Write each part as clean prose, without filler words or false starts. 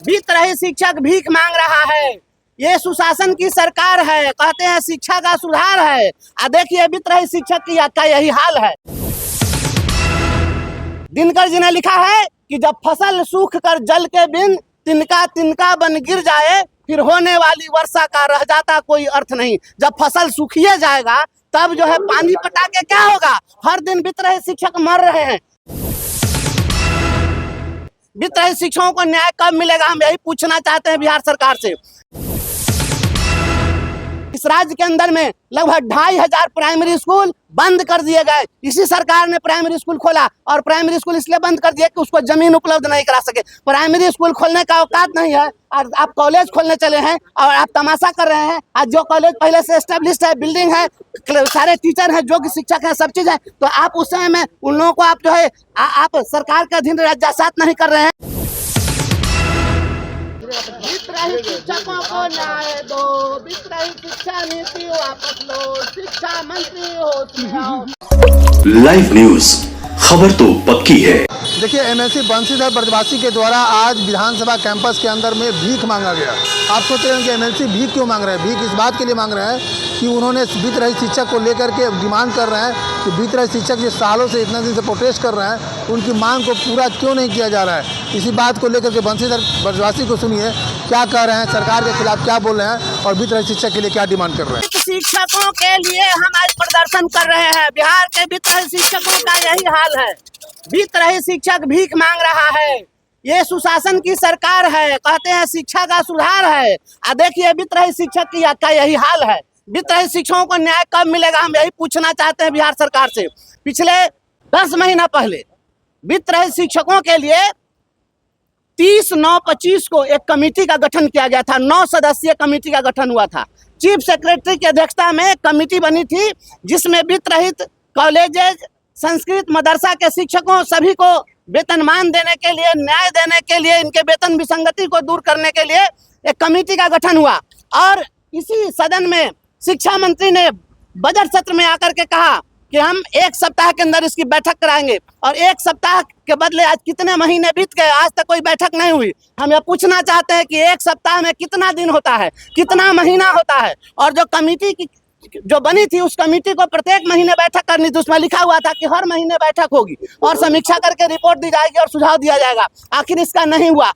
बीत रही शिक्षक भीख मांग रहा है। ये सुशासन की सरकार है, कहते हैं शिक्षा का सुधार है। देखिए बीत रही शिक्षक का यही हाल है। दिनकर जी ने लिखा है कि जब फसल सूख कर जल के बिन तिनका तिनका बन गिर जाए, फिर होने वाली वर्षा का रह जाता कोई अर्थ नहीं। जब फसल सूखिए जाएगा तब जो है पानी पटा के क्या होगा। हर दिन बीत रहे शिक्षक मर रहे हैं। बीत रहे शिक्षकों को न्याय कब मिलेगा, हम यही पूछना चाहते हैं बिहार सरकार से। इस राज्य के अंदर में लगभग 2500 प्राइमरी स्कूल बंद कर दिए गए। इसी सरकार ने प्राइमरी स्कूल खोला और प्राइमरी स्कूल इसलिए बंद कर दिया कि उसको जमीन उपलब्ध नहीं करा सके। प्राइमरी स्कूल खोलने का औकात नहीं है और आप कॉलेज खोलने चले हैं और आप तमाशा कर रहे हैं। आज जो कॉलेज पहले से एस्टेब्लिश्ड है, बिल्डिंग है, सारे टीचर हैं, योग्य शिक्षक है, सब चीज है, तो आप उस समय में उन लोगों को आप जो है आप सरकार के अधीन राज्यशासन नहीं कर रहे हैं। शिक्षकों को न्याय दो, बीत रही शिक्षा नीति वापस लो, शिक्षा मंत्री हो। लाइव न्यूज, खबर तो पक्की है। देखिए, एमएलसी बंशीधर ब्रजवासी के द्वारा आज विधानसभा कैंपस के अंदर में भीख मांगा गया। आप सोच रहे हैं कि एमएलसी भीख क्यों मांग रहे हैं? भीख इस बात के लिए मांग रहे हैं कि उन्होंने बीत रही शिक्षक को लेकर के डिमांड कर रहे हैं कि बीत रहे शिक्षक जिस सालों से इतने दिन से प्रोटेस्ट कर रहे हैं, उनकी मांग को पूरा क्यों नहीं किया जा रहा है। इसी बात को लेकर के बंशीधर ब्रजवासी को सुनिए क्या कह रहे हैं, सरकार के खिलाफ क्या बोल रहे हैं और बीत रहे शिक्षक के लिए क्या डिमांड कर रहे हैं। शिक्षकों के लिए हम आज प्रदर्शन कर रहे हैं। बिहार के बीत रहे शिक्षकों का यही हाल है। बीत रही शिक्षक भीख मांग रहा है। ये सुशासन की सरकार है, कहते हैं शिक्षा का सुधार है। देखिए बीत रही शिक्षक का यही हाल है। बीत रहे शिक्षकों को न्याय कब मिलेगा, हम यही पूछना चाहते हैं बिहार सरकार से। पिछले 10 महीना पहले बीत रहे शिक्षकों के लिए 30/9/25 को एक कमेटी का गठन किया गया था। 9 सदस्यीय कमेटी का गठन हुआ था। चीफ सेक्रेटरी की अध्यक्षता में कमेटी बनी थी, जिसमें वित्त रहित कॉलेजेज, संस्कृत मदरसा के शिक्षकों सभी को वेतनमान देने के लिए, न्याय देने के लिए, इनके वेतन विसंगति को दूर करने के लिए एक कमेटी का गठन हुआ। और इसी सदन में शिक्षा मंत्री ने बजट सत्र में आकर के कहा कि हम 1 सप्ताह के अंदर इसकी बैठक कराएंगे। और 1 सप्ताह के बदले आज कितने महीने बीत गए, आज तक कोई बैठक नहीं हुई। हम यह पूछना चाहते हैं कि 1 सप्ताह में कितना दिन होता है, कितना महीना होता है। और जो कमेटी की जो बनी थी, उस कमेटी को प्रत्येक महीने बैठक करनी थी। उसमें लिखा हुआ था कि हर महीने बैठक होगी और समीक्षा करके रिपोर्ट दी जाएगी और सुझाव दिया जाएगा। आखिर इसका नहीं हुआ।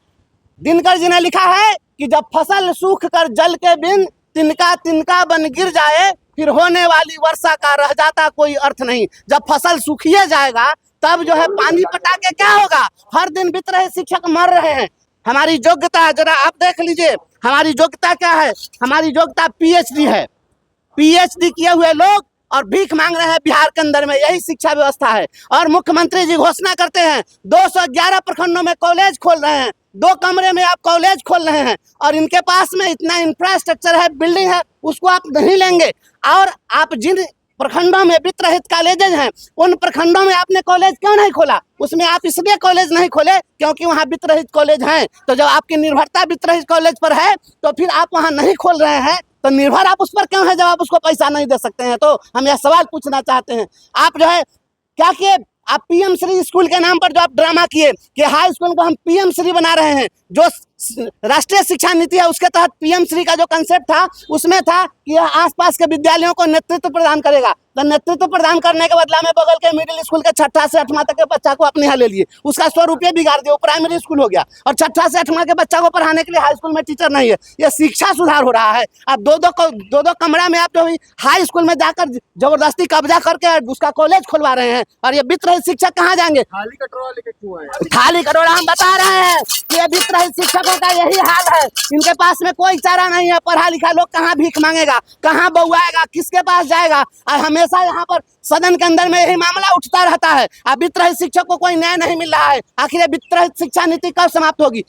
दिनकर जी ने लिखा है कि जब फसल सूख कर जल के बिन तिनका तिनका बन गिर जाए, फिर होने वाली वर्षा का रह जाता कोई अर्थ नहीं। जब फसल सूखिए जाएगा तब जो है पानी पटा के क्या होगा। हर दिन बीत रहे शिक्षक मर रहे हैं। हमारी योग्यता जरा आप देख लीजिए, हमारी योग्यता क्या है। हमारी योग्यता PhD है। PhD किए हुए लोग और भीख मांग रहे हैं बिहार के अंदर में, यही शिक्षा व्यवस्था है। और मुख्यमंत्री जी घोषणा करते हैं 211 प्रखंडों में कॉलेज खोल रहे हैं। 2 कमरे में आप कॉलेज खोल रहे हैं और इनके पास में इतना इंफ्रास्ट्रक्चर है, बिल्डिंग है, उसको आप नहीं लेंगे। और आप जिन प्रखंडों में वित्त रहित कॉलेजेज हैं, उन प्रखंडों में आपने कॉलेज क्यों नहीं खोला। उसमें आप इसलिए कॉलेज नहीं खोले क्योंकि वहाँ वित्त रहित कॉलेज हैं। तो जब आपकी निर्भरता वित्त रहित कॉलेज पर है तो फिर आप वहाँ नहीं खोल रहे हैं, तो निर्भर आप उस पर क्यों है जब आप उसको पैसा नहीं दे सकते हैं। तो हम यह सवाल पूछना चाहते हैं। आप जो है क्या किए, आप PM श्री स्कूल के नाम पर जो आप ड्रामा किए कि हाई स्कूल को हम PM श्री बना रहे हैं। जो राष्ट्रीय शिक्षा नीति है उसके तहत PM श्री का जो कंसेप्ट था, उसमें था कि यह आसपास के विद्यालयों को नेतृत्व प्रदान करेगा। तो नेतृत्व प्रदान करने के बदला में बगल के मिडिल स्कूल के 6ठा से 8वां तक के बच्चा को अपने यहाँ ले लिए, उसका 100 रुपये बिगाड़ दिया, वो प्राइमरी स्कूल हो गया। और 6ठा से 8वां के बच्चा को पढ़ाने के लिए हाई स्कूल में टीचर नहीं है। यह शिक्षा सुधार हो रहा है। आप दो कमरा में आप जो हाई स्कूल में जाकर जबरदस्ती कब्जा करके उसका कॉलेज खुलवा रहे हैं। और ये बीत रहे शिक्षक कहाँ जाएंगे। खाली कटोरा लेके क्यों आए? खाली कटोरा हम बता रहे हैं कि ये बीत रहे शिक्षकों का यही हाल है। इनके पास में कोई चारा नहीं है। पढ़ा लिखा लोग कहाँ भीख मांगेगा, कहाँ बउआएगा, किसके पास जाएगा। और हमेशा यहाँ पर सदन के अंदर में यही मामला उठता रहता है। अब वित्त रहित शिक्षक को कोई न्याय नहीं मिल रहा है। आखिर वित्त रहित शिक्षा नीति कब समाप्त होगी।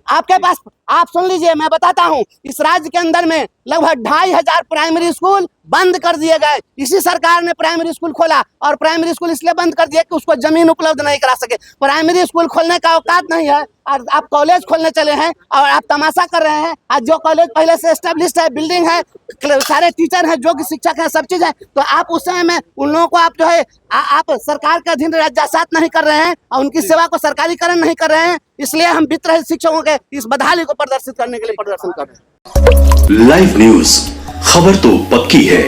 आपके पास, आप सुन लीजिए, मैं बताता हूँ। इस राज्य के अंदर में लगभग 2500 प्राइमरी स्कूल बंद कर दिए गए। इसी सरकार ने प्राइमरी स्कूल खोला और प्राइमरी स्कूल इसलिए बंद कर दिया कि उसको जमीन उपलब्ध नहीं करा सके। प्राइमरी स्कूल खोलने का औकात नहीं है और आप कॉलेज खोलने चले हैं और आप तमाशा कर रहे हैं। आज जो कॉलेज पहले से एस्टेब्लिश्ड है, बिल्डिंग है, सारे टीचर हैं, योग्य शिक्षक हैं, सब चीज है, तो आप उस समय में उन लोगों लोगों को आप जो है आप सरकार के अधीन जासात नहीं कर रहे हैं और उनकी सेवा को सरकारीकरण नहीं कर रहे हैं, इसलिए हम वित्त रहित शिक्षकों के इस बदहाली को प्रदर्शित करने के लिए प्रदर्शन कर रहे हैं। लाइव न्यूज, खबर तो पक्की है।